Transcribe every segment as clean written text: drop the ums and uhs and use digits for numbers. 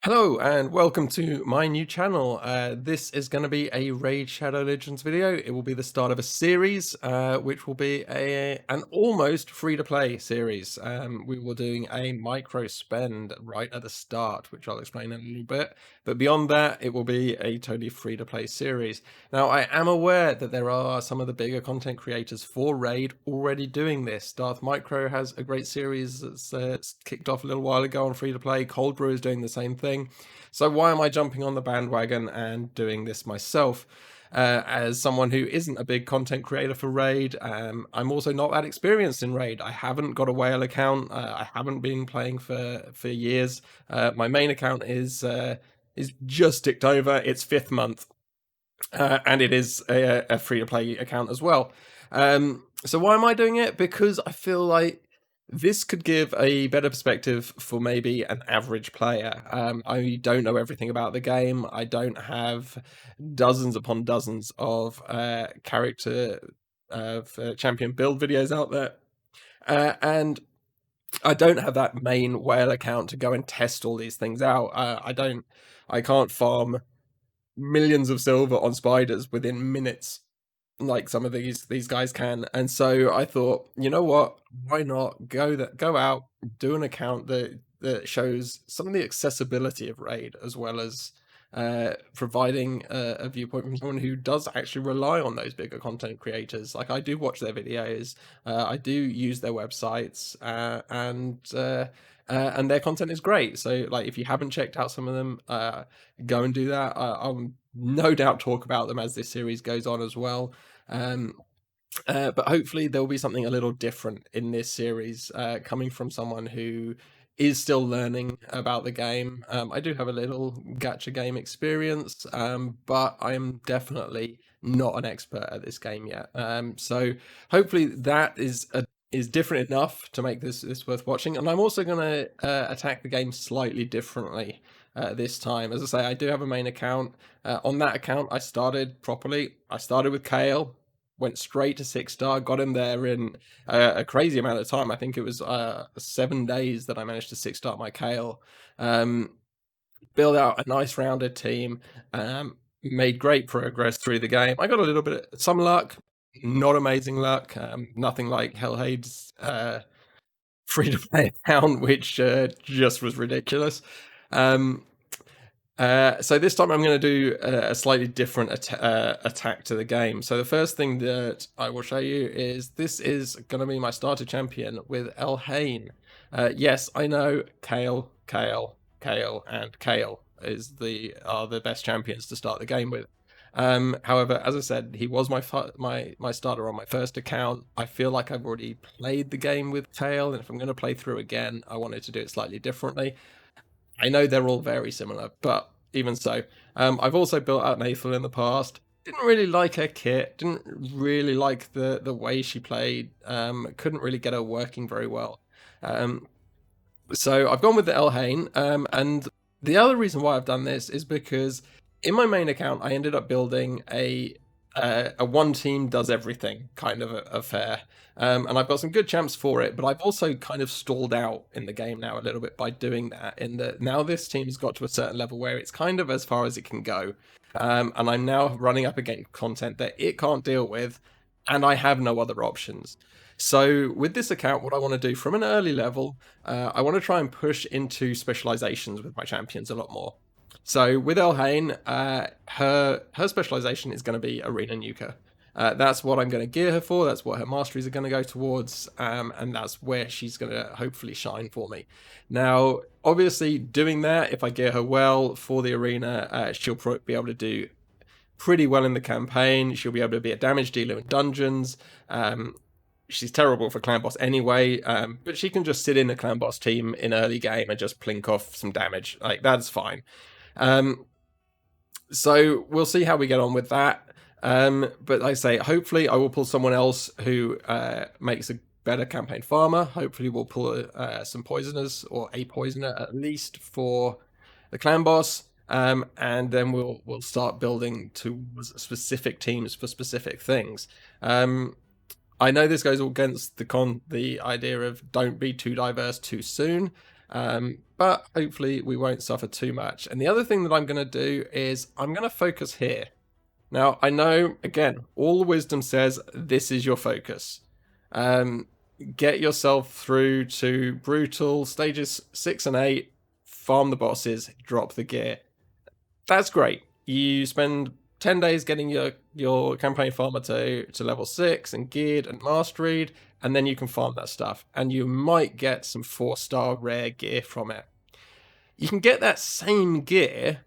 Hello and welcome to my new channel. This is going to be a Raid Shadow Legends video. It will be the start of a series, which will be an almost free-to-play series. We will doing a micro spend right at the start, which I'll explain in a little bit. But beyond that, it will be a totally free-to-play series. Now, I am aware that there are some of the bigger content creators for Raid already doing this. Darth Micro has a great series that's kicked off a little while ago on free-to-play. Cold Brew is doing the same thing. So why am I jumping on the bandwagon and doing this myself? As someone who isn't a big content creator for Raid, I'm also not that experienced in Raid. I haven't got a whale account. I haven't been playing for years. My main account is just ticked over its 5th month, and it is a free-to-play account as well. So why am I doing it? Because I feel like this could give a better perspective for maybe an average player. I don't know everything about the game. I don't have dozens upon dozens of character champion build videos out there. And I don't have that main whale account to go and test all these things out. I can't farm millions of silver on spiders within minutes like some of these guys can. And so I thought, you know what, why not go out, do an account that shows some of the accessibility of Raid, as well as providing a viewpoint from someone who does actually rely on those bigger content creators. Like, I do watch their videos, I do use their websites, and their content is great. So, like, if you haven't checked out some of them, go and do that. I'll no doubt talk about them as this series goes on as well. But hopefully there'll be something a little different in this series, coming from someone who is still learning about the game. I do have a little gacha game experience, but I am definitely not an expert at this game yet. So hopefully that is different enough to make this worth watching. And I'm also going to attack the game slightly differently this time. As I say, I do have a main account. On that account, I started properly. I started with Kayle, went straight to 6-star, got him there in a crazy amount of time. I think it was 7 days that I managed to 6-star my Kayle. Build out a nice rounded team, made great progress through the game. I got a little bit of some luck, not amazing luck, nothing like Hellhade's free-to-play account, which just was ridiculous. So this time I'm going to do a slightly different attack to the game. So the first thing that I will show you is this is going to be my starter champion with Elhain. Yes, I know Kayle, and Kayle are the best champions to start the game with. However, as I said, he was my starter on my first account. I feel like I've already played the game with Kayle, and if I'm going to play through again, I wanted to do it slightly differently. I know they're all very similar, but even so, I've also built out Nathal in the past. Didn't really like her kit. Didn't really like the way she played. Couldn't really get her working very well. So I've gone with the Elhain. And the other reason why I've done this is because in my main account, I ended up building a one team does everything kind of affair. And I've got some good champs for it, but I've also kind of stalled out in the game now a little bit by doing that. In that now this team's got to a certain level where it's kind of as far as it can go. And I'm now running up against content that it can't deal with, and I have no other options. So with this account, what I want to do from an early level, I want to try and push into specializations with my champions a lot more. So with Elhain, her specialization is going to be Arena Nuker. That's what I'm going to gear her for. That's what her masteries are going to go towards, and that's where she's going to hopefully shine for me. Now, obviously, doing that, if I gear her well for the arena, she'll be able to do pretty well in the campaign. She'll be able to be a damage dealer in dungeons. She's terrible for clan boss anyway, but she can just sit in the clan boss team in early game and just plink off some damage. Like, that's fine. So we'll see how we get on with that. But like I say, hopefully I will pull someone else who makes a better campaign farmer. Hopefully we'll pull some poisoners, or a poisoner at least, for the clan boss. And then we'll start building to specific teams for specific things. I know this goes against the idea of don't be too diverse too soon. But hopefully we won't suffer too much. And the other thing that I'm going to do is I'm going to focus here. Now, I know, again, all the wisdom says this is your focus. Get yourself through to brutal stages 6 and 8, farm the bosses, drop the gear. That's great. You spend 10 days getting your campaign farmer to level 6 and geared and mastered, and then you can farm that stuff. And you might get some 4-star rare gear from it. You can get that same gear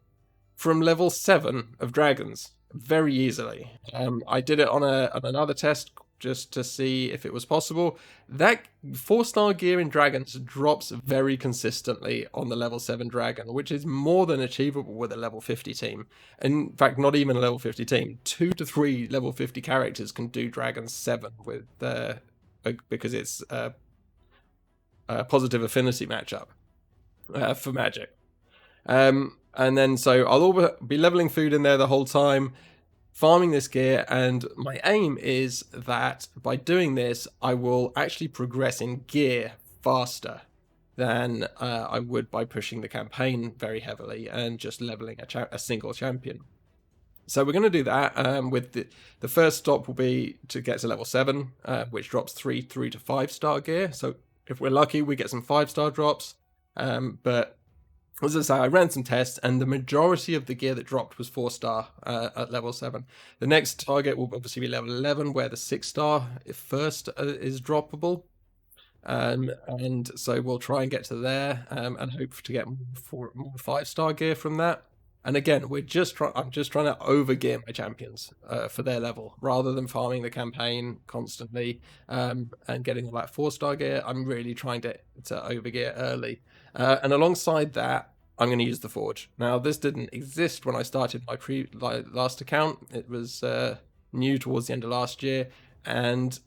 from level 7 of dragons very easily. I did it on another test just to see if it was possible. That 4-star gear in dragons drops very consistently on the level 7 dragon, which is more than achievable with a level 50 team. In fact, not even a level 50 team. 2 to 3 level 50 characters can do dragon 7 with because it's a positive affinity matchup for magic. And then so I'll be leveling food in there the whole time, farming this gear, and my aim is that by doing this, I will actually progress in gear faster than I would by pushing the campaign very heavily and just leveling a single champion. So we're going to do that with the first stop will be to get to level 7, which drops 3 to 5-star gear. So if we're lucky, we get some 5-star drops, but as I say, I ran some tests, and the majority of the gear that dropped was 4-star at level 7. The next target will obviously be level 11, where the 6-star first is droppable. And so we'll try and get to there and hope to get more 5-star gear from that. And again, I'm just trying to overgear my champions for their level, rather than farming the campaign constantly and getting all that 4-star gear. I'm really trying to overgear early. And alongside that, I'm going to use the Forge. Now, this didn't exist when I started my last account. It was new towards the end of last year. And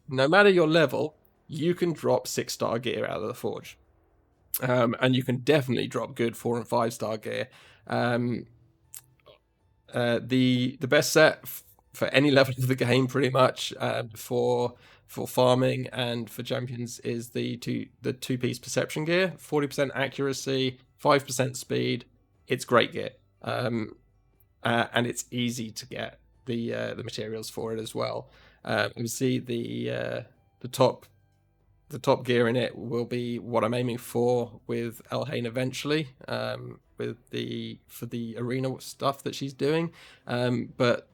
no matter your level, you can drop 6-star gear out of the Forge. And you can definitely drop good 4 and 5-star gear. The best set for any level of the game, pretty much, for farming and for champions is the two-piece perception gear. 40% accuracy, 5% speed. It's great gear, and it's easy to get the materials for it as well. You see the top gear in it will be what I'm aiming for with Elhain eventually, for the arena stuff that she's doing. But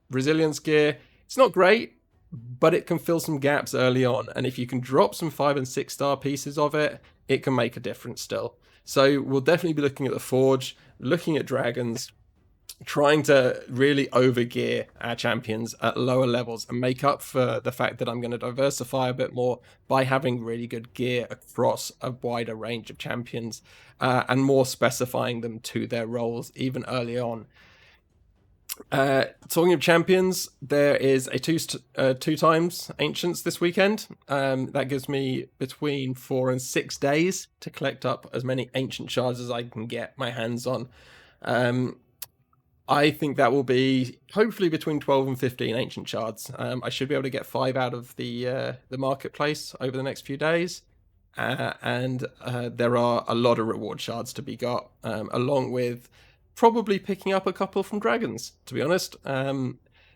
resilience gear, it's not great, but it can fill some gaps early on. And if you can drop some 5 and 6-star pieces of it, it can make a difference still. So we'll definitely be looking at the Forge, looking at dragons, trying to really overgear our champions at lower levels and make up for the fact that I'm going to diversify a bit more by having really good gear across a wider range of champions and more specifying them to their roles even early on. Talking of champions, there is a two times Ancients this weekend. That gives me between 4 and 6 days to collect up as many Ancient Shards as I can get my hands on. I think that will be hopefully between 12 and 15 Ancient Shards. I should be able to get 5 out of the marketplace over the next few days. And there are a lot of reward shards to be got, along with probably picking up a couple from dragons, to be honest.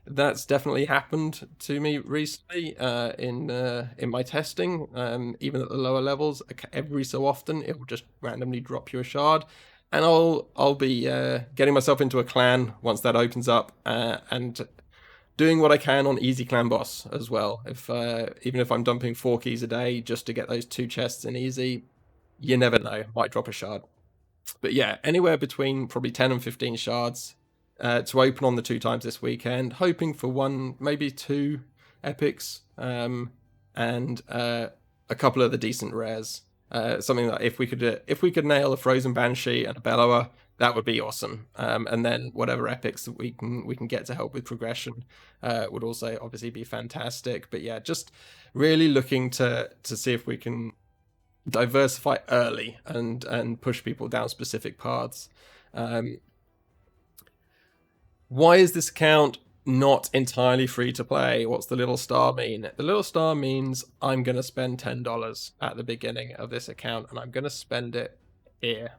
That's definitely happened to me recently in my testing. Even at the lower levels, every so often it will just randomly drop you a shard. And I'll be getting myself into a clan once that opens up, and doing what I can on easy clan boss as well. Even if I'm dumping 4 keys a day just to get those 2 chests in easy, you never know, might drop a shard. But yeah, anywhere between probably 10 and 15 shards to open on the 2 times this weekend, hoping for 1, maybe 2 epics, and a couple of the decent rares. Something that if we could nail a Frozen Banshee and a Bellower, that would be awesome. And then whatever epics that we can get to help with progression would also obviously be fantastic. But yeah, just really looking to see if we can diversify early and push people down specific paths. Why is this account not entirely free to play. What's the little star mean? The little star means I'm going to spend $10 at the beginning of this account, and I'm going to spend it here.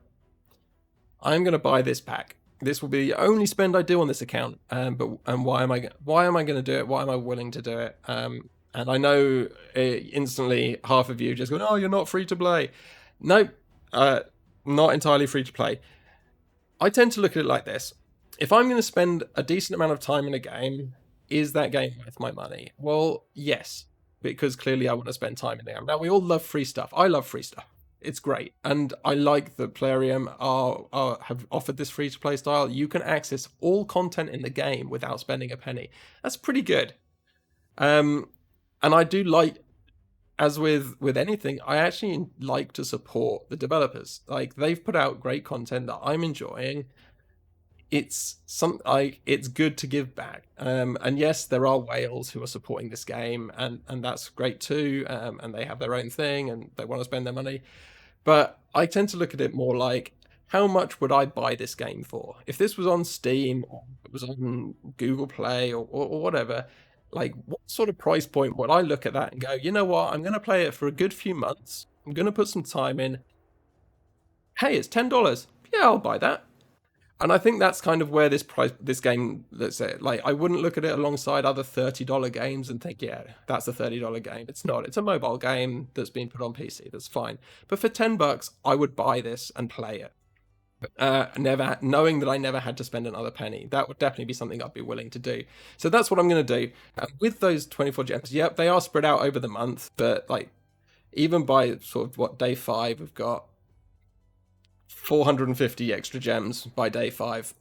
I'm going to buy this pack. This will be the only spend I do on this account. And why am I going to do it? Why am I willing to do it? And I know instantly half of you just go, "Oh, you're not free to play." No, not entirely free to play. I tend to look at it like this. If I'm going to spend a decent amount of time in a game, is that game worth my money? Well, yes, because clearly I want to spend time in the game. Now, we all love free stuff. I love free stuff. It's great. And I like that Plarium have offered this free-to-play style. You can access all content in the game without spending a penny. That's pretty good. And I do like, as with anything, I actually like to support the developers. Like, they've put out great content that I'm enjoying. It's good to give back. And yes, there are whales who are supporting this game, and that's great too. And they have their own thing and they want to spend their money. But I tend to look at it more like, how much would I buy this game for? If this was on Steam or it was on Google Play or whatever, like, what sort of price point would I look at that and go, you know what, I'm going to play it for a good few months. I'm going to put some time in. Hey, it's $10. Yeah, I'll buy that. And I think that's kind of where this game, let's say, like, I wouldn't look at it alongside other $30 games and think, yeah, that's a $30 game. It's not. It's a mobile game that's been put on PC. That's fine. But for $10, I would buy this and play it. Knowing that I never had to spend another penny. That would definitely be something I'd be willing to do. So that's what I'm going to do. With those 24 gems, yep, they are spread out over the month, but like, even by sort of day 5, we've got 450 extra gems by day 5.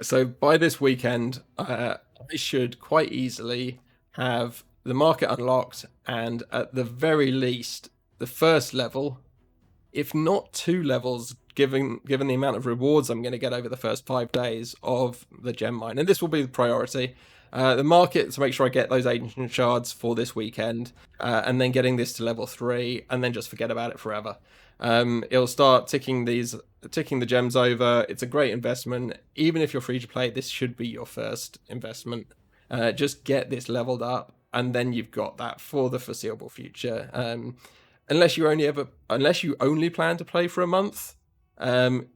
So by this weekend, I should quite easily have the market unlocked, and at the very least, the first level, if not 2 levels, given the amount of rewards I'm going to get over the first 5 days of the gem mine. And this will be the priority. The market, to make sure I get those ancient shards for this weekend, and then getting this to level 3, and then just forget about it forever. It'll start ticking the gems over. It's a great investment. Even if you're free to play, this should be your first investment. Just get this leveled up, and then you've got that for the foreseeable future. Unless you only plan to play for a month, I'm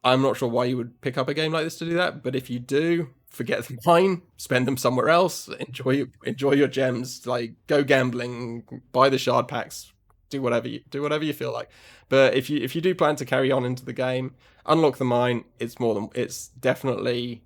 not sure why you would pick up a game like this to do that. But if you do, forget the mine, spend them somewhere else. Enjoy your gems. Like, go gambling, buy the shard packs, do whatever you feel like. But if you do plan to carry on into the game, unlock the mine. It's definitely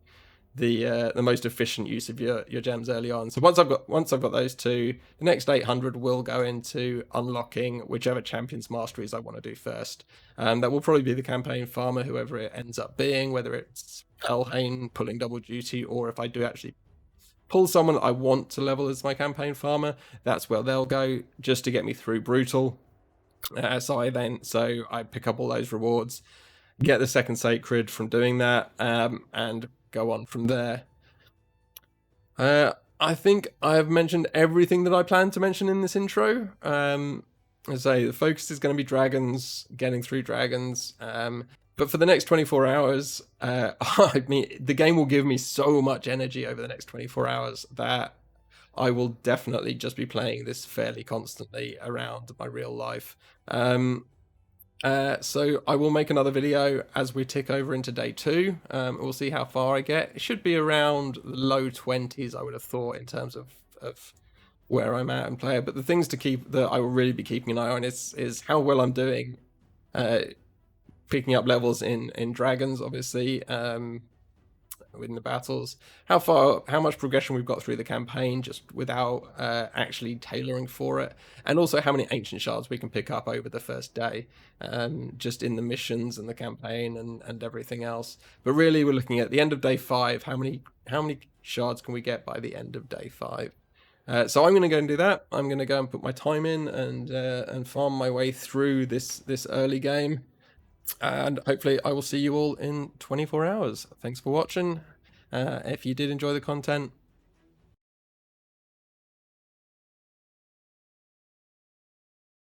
the most efficient use of your gems early on. So once I've got those 2, the next 800 will go into unlocking whichever Champions Masteries I want to do first. That will probably be the campaign farmer, whoever it ends up being, whether it's Elhain pulling double duty, or if I do actually pull someone I want to level as my campaign farmer, that's where they'll go, just to get me through Brutal. So I pick up all those rewards, get the second Sacred from doing that, and go on from there. I think I have mentioned everything that I plan to mention in this intro. I say the focus is going to be dragons, getting through dragons. But for the next 24 hours, I mean, the game will give me so much energy over the next 24 hours that I will definitely just be playing this fairly constantly around my real life. So I will make another video as we tick over into day 2. We'll see how far I get. It should be around the low 20s, I would have thought, in terms of where I'm at and player. But the things that I will really be keeping an eye on is how well I'm doing picking up levels in dragons, obviously, within the battles, how much progression we've got through the campaign just without actually tailoring for it, and also how many ancient shards we can pick up over the first day, just in the missions and the campaign and everything else. But really, we're looking at the end of day 5. How many shards can we get by the end of day 5? So I'm going to go and do that. I'm going to go and put my time in and farm my way through this early game. And hopefully I will see you all in 24 hours. Thanks for watching. If you did enjoy the content,